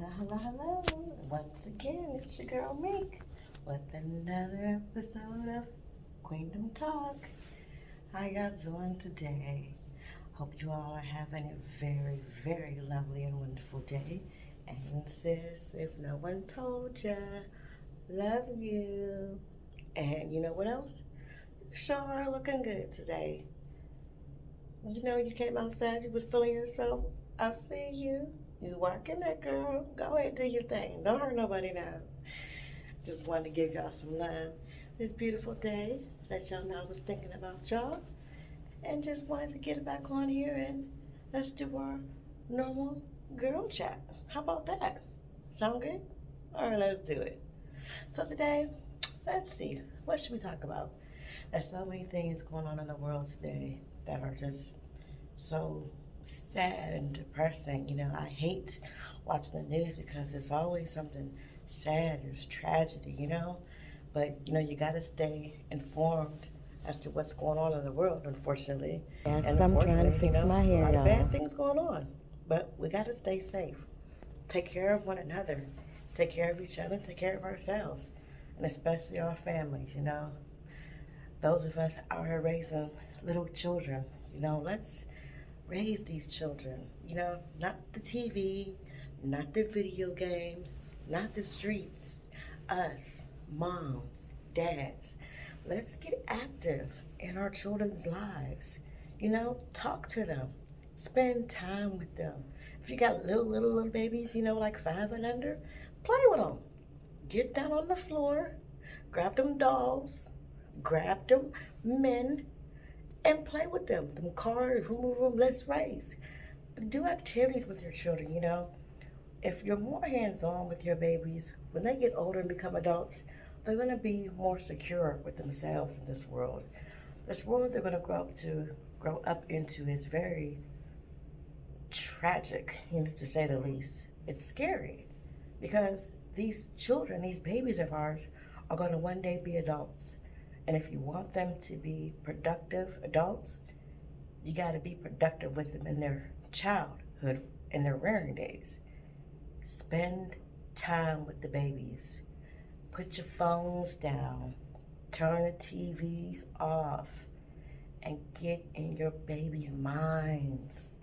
Hello. Once again, it's your girl Meek with another episode of Queendom Talk. How y'all doing today? Hope you all are having a very, very lovely and wonderful day. And sis, if no one told ya, love you. And you know what else? You sure are looking good today. You know, you came outside, you was feeling yourself. I see you. You working that girl. Go ahead, do your thing. Don't hurt nobody now. Just wanted to give y'all some love this beautiful day. Let y'all know I was thinking about y'all. And just wanted to get it back on here and let's do our normal girl chat. How about that? Sound good? All right, let's do it. So today, let's see. What should we talk about? There's so many things going on in the world today that are just so sad and depressing. You know, I hate watching the news because it's always something sad, there's tragedy, you know. But, you know, you got to stay informed as to what's going on in the world, unfortunately. Yes, And I'm trying to fix my hair, a lot of y'all. bad things going on. But we got to stay safe. Take care of one another. Take care of each other. Take care of ourselves. And especially our families, you know. Those of us out here raising little children, you know, let's raise these children, you know, not the TV, not the video games, not the streets, us, moms, dads. Let's get active in our children's lives. You know, talk to them, spend time with them. If you got little babies, you know, like 5 and under, play with them. Get down on the floor, grab them dolls, grab them men, and play with them. Them cars, room, let's race. Do activities with your children, you know. If you're more hands-on with your babies, when they get older and become adults, they're going to be more secure with themselves in this world. This world they're going to grow up into is very tragic, you know, to say the least. It's scary because these children, these babies of ours, are going to one day be adults. And if you want them to be productive adults, you got to be productive with them in their childhood, in their rearing days. Spend time with the babies. Put your phones down. Turn the TVs off. And get in your babies' minds.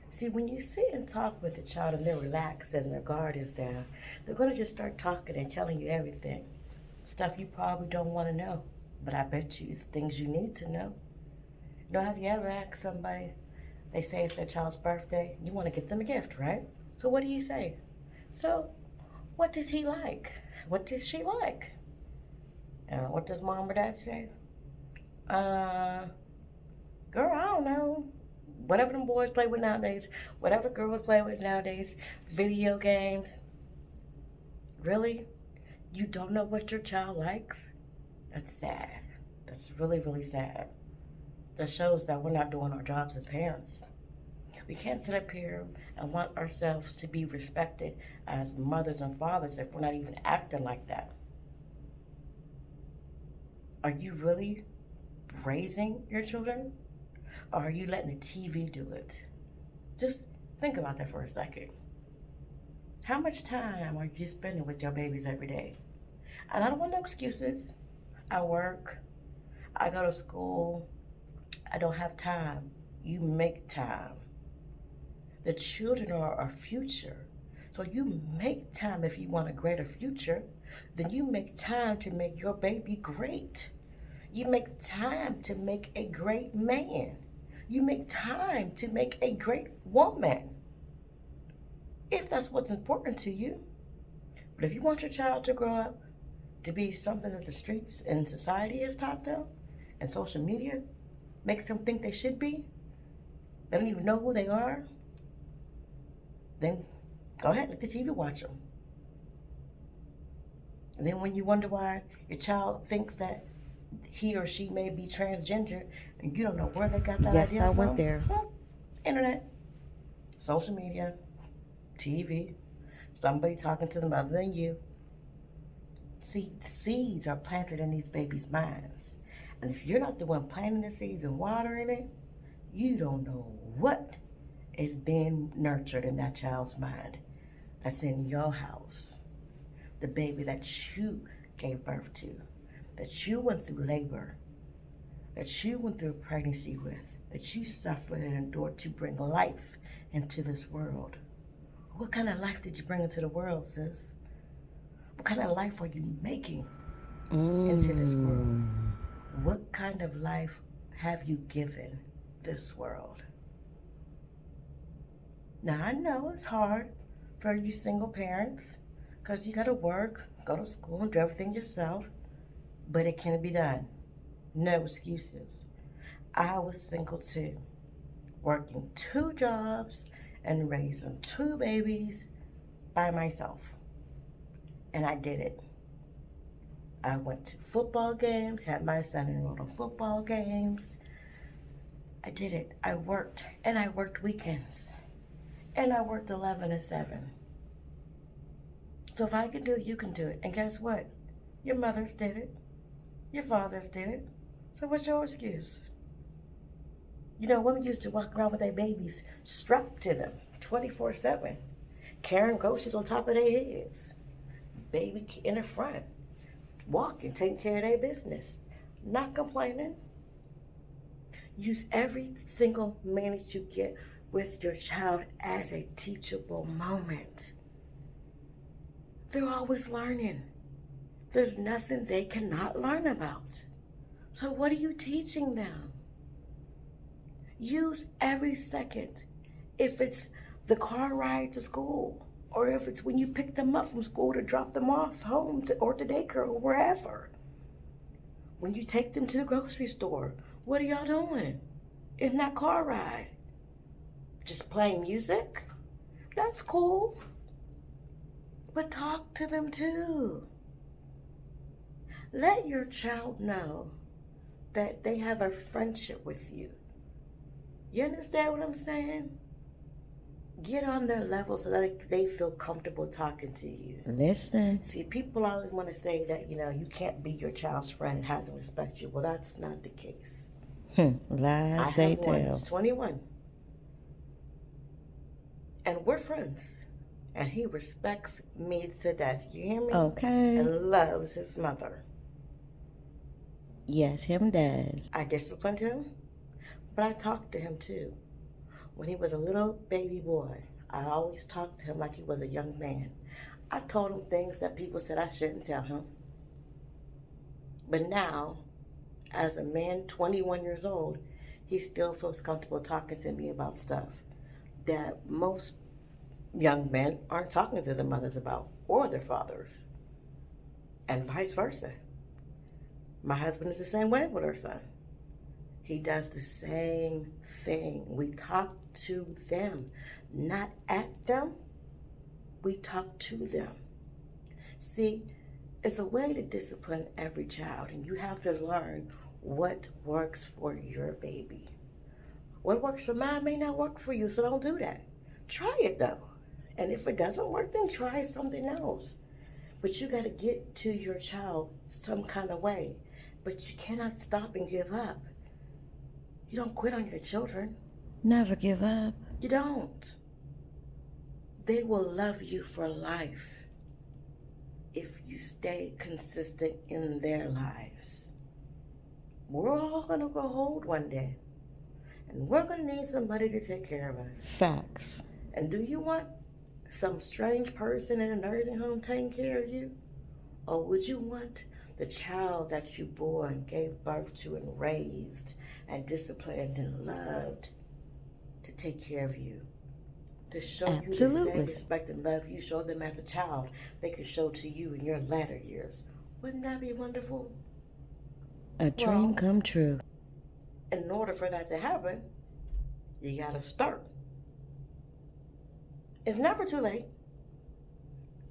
See, when you sit and talk with a child and they're relaxed and their guard is down, they're going to just start talking and telling you everything. Stuff you probably don't want to know. But I bet you it's things you need to know. You know, have you ever asked somebody, they say it's their child's birthday, you want to get them a gift, right? So what do you say? So, what does he like? What does she like? What does mom or dad say? Girl, I don't know. Whatever them boys play with nowadays, whatever girls play with nowadays, video games. Really? You don't know what your child likes? That's sad. That's really, really sad. That shows that we're not doing our jobs as parents. We can't sit up here and want ourselves to be respected as mothers and fathers if we're not even acting like that. Are you really raising your children? Or are you letting the TV do it? Just think about that for a second. How much time are you spending with your babies every day? And I don't want no excuses. I work, I go to school, I don't have time. You make time. The children are our future. So you make time if you want a greater future, then you make time to make your baby great. You make time to make a great man. You make time to make a great woman. If that's what's important to you. But if you want your child to grow up to be something that the streets and society has taught them, and social media makes them think they should be, they don't even know who they are, then go ahead, let the TV watch them. And then when you wonder why your child thinks that he or she may be transgender, and you don't know where they got that idea from. Yes, I went there. Internet, social media, TV, somebody talking to them other than you. See, the seeds are planted in these babies' minds. And if you're not the one planting the seeds and watering it, you don't know what is being nurtured in that child's mind. that's in your house, the baby that you gave birth to, that you went through labor, that you went through pregnancy with, that you suffered and endured to bring life into this world. What kind of life did you bring into the world, sis? What kind of life are you making into this world? What kind of life have you given this world? Now, I know it's hard for you single parents because you got to work, go to school, and do everything yourself, but it can be done. No excuses. I was single too, working 2 jobs and raising 2 babies by myself. And I did it. I went to football games, had my son enrolled in football games. I did it. I worked, and I worked weekends. And I worked 11 to 7. So if I can do it, you can do it. And guess what? Your mothers did it. Your fathers did it. So what's your excuse? You know, women used to walk around with their babies strapped to them 24/7, carrying groceries on top of their heads, baby in the front, walking, taking care of their business, not complaining. Use every single minute you get with your child as a teachable moment. They're always learning. There's nothing they cannot learn about. So what are you teaching them? Use every second. If it's the car ride to school, or if it's when you pick them up from school to drop them off home or to daycare or wherever. When you take them to the grocery store, what are y'all doing in that car ride? Just playing music? That's cool. But talk to them too. Let your child know that they have a friendship with you. You understand what I'm saying? Get on their level so that they feel comfortable talking to you. Listen. See, people always want to say that, you can't be your child's friend and have them respect you. Well, that's not the case. Lies they I have one tell. who's 21. And we're friends. And he respects me to death. You hear me? Okay. And loves his mother. Yes, him does. I disciplined him, but I talked to him too. When he was a little baby boy, I always talked to him like he was a young man. I told him things that people said I shouldn't tell him. But now, as a man 21 years old, he still feels comfortable talking to me about stuff that most young men aren't talking to their mothers about or their fathers, and vice versa. My husband is the same way with our son. He does the same thing. We talk to them, not at them. We talk to them. See, it's a way to discipline every child, and you have to learn what works for your baby. What works for mine may not work for you, so don't do that. Try it though. And if it doesn't work, then try something else. But you got to get to your child some kind of way. But you cannot stop and give up. You don't quit on your children. Never give up. You don't. They will love you for life if you stay consistent in their lives. We're all going to grow old one day. And we're going to need somebody to take care of us. Facts. And do you want some strange person in a nursing home taking care of you? Or would you want the child that you bore and gave birth to and raised and disciplined and loved to take care of you? To show you the same respect and love you showed them as a child, they could show to you in your latter years. Wouldn't that be wonderful? A dream come true. In order for that to happen, you gotta start. It's never too late.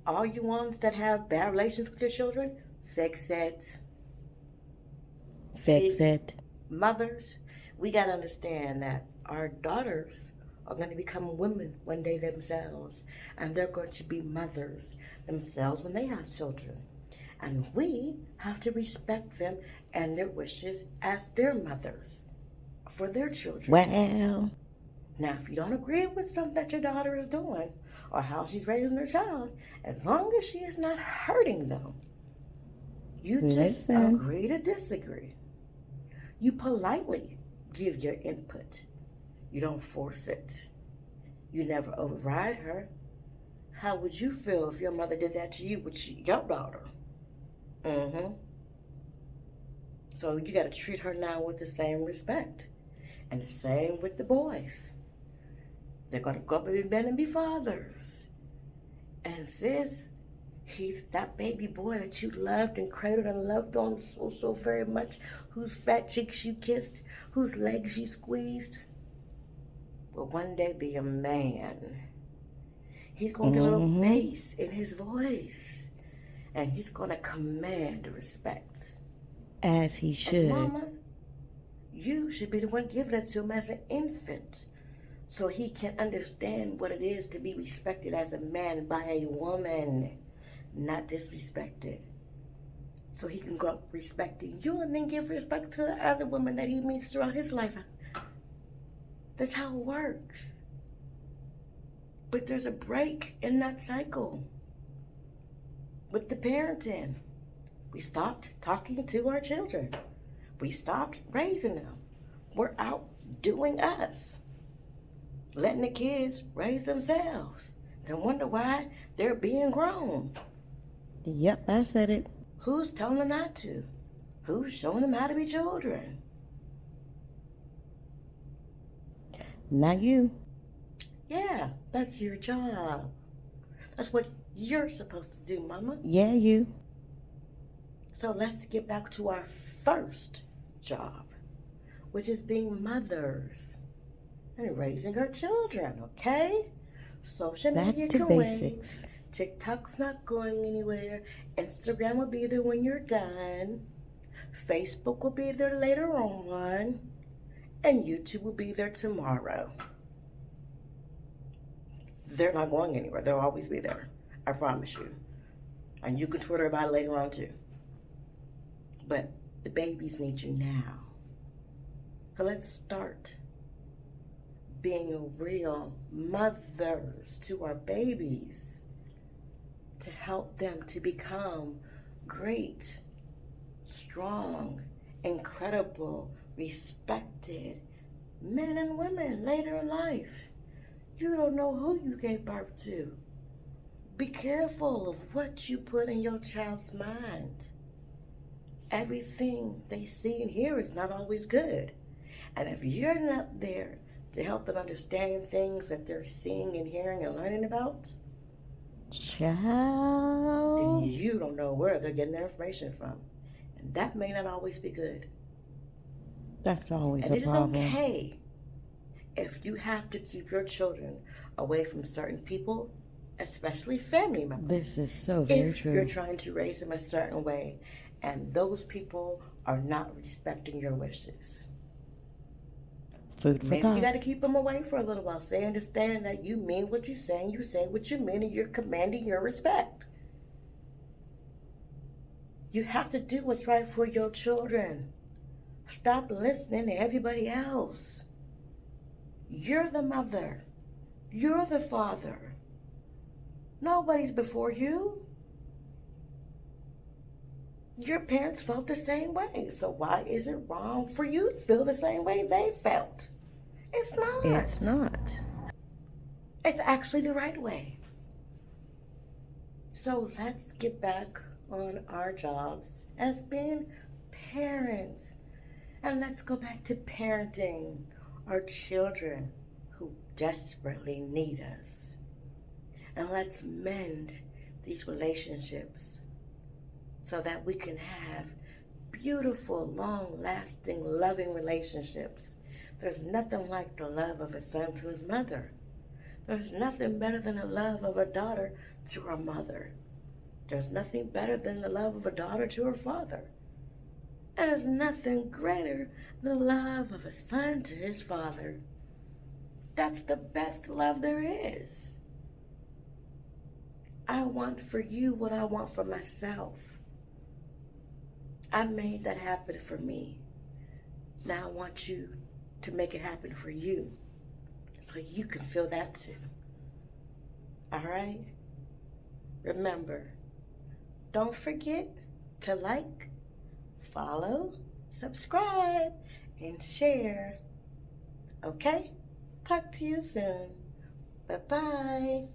All you ones that have bad relations with your children, fix it. Fix it. Mothers, we gotta understand that our daughters are going to become women one day themselves, and they're going to be mothers themselves when they have children. And we have to respect them and their wishes as their mothers for their children. Well, now, if you don't agree with something that your daughter is doing, or how she's raising her child, as long as she is not hurting them. You just Listen. agree to disagree. You politely give your input. You don't force it. You never override her. How would you feel if your mother did that to you with your daughter? So you got to treat her now with the same respect. And the same with the boys. They're going to go up and be men and be fathers. And sis, he's that baby boy that you loved and cradled and loved on so very much, whose fat cheeks you kissed, whose legs you squeezed, will one day be a man. He's going to get a little bass in his voice. And he's going to command respect. As he should. And mama, you should be the one giving it to him as an infant, so he can understand what it is to be respected as a man by a woman, not disrespected. So he can grow up respecting you and then give respect to the other women that he meets throughout his life. That's how it works. But there's a break in that cycle. With the parenting, we stopped talking to our children. We stopped raising them. We're out doing us. Letting the kids raise themselves. Then wonder why they're being grown. Yep, I said it. Who's telling them not to? Who's showing them how to be children? Not you. Yeah, that's your job. That's what you're supposed to do, mama. Yeah, you. So let's get back to our first job, which is being mothers and raising our children, okay? Social Back media to can basics. wait. TikTok's not going anywhere. Instagram will be there when you're done. Facebook will be there later on. And YouTube will be there tomorrow. They're not going anywhere. They'll always be there. I promise you. And you can Twitter about it later on too. But the babies need you now. So let's start being real mothers to our babies to help them to become great, strong, incredible, respected men and women later in life. You don't know who you gave birth to. Be careful of what you put in your child's mind. Everything they see and hear is not always good. And if you're not there to help them understand things that they're seeing and hearing and learning about, then Child. you don't know where they're getting their information from. And that may not always be good. That's always And a it is problem. okay if you have to keep your children away from certain people, especially family members. This is so very If you're true. trying to raise them a certain way and those people are not respecting your wishes. Food for Maybe you thought. got to keep them away for a little while so they understand that you mean what you're saying, you say what you mean, and you're commanding your respect. You have to do what's right for your children. Stop listening to everybody else. You're the mother. You're the father. Nobody's before you. Your parents felt the same way, so why is it wrong for you to feel the same way they felt? It's not. It's not. It's actually the right way. So let's get back on our jobs as being parents. And let's go back to parenting our children who desperately need us. And let's mend these relationships so that we can have beautiful, long-lasting, loving relationships. There's nothing like the love of a son to his mother. There's nothing better than the love of a daughter to her mother. There's nothing better than the love of a daughter to her father. And there's nothing greater than the love of a son to his father. That's the best love there is. I want for you what I want for myself. I made that happen for me. Now I want you to make it happen for you so you can feel that too. All right? Remember, don't forget to like, follow, subscribe, and share. Okay? Talk to you soon. Bye-bye.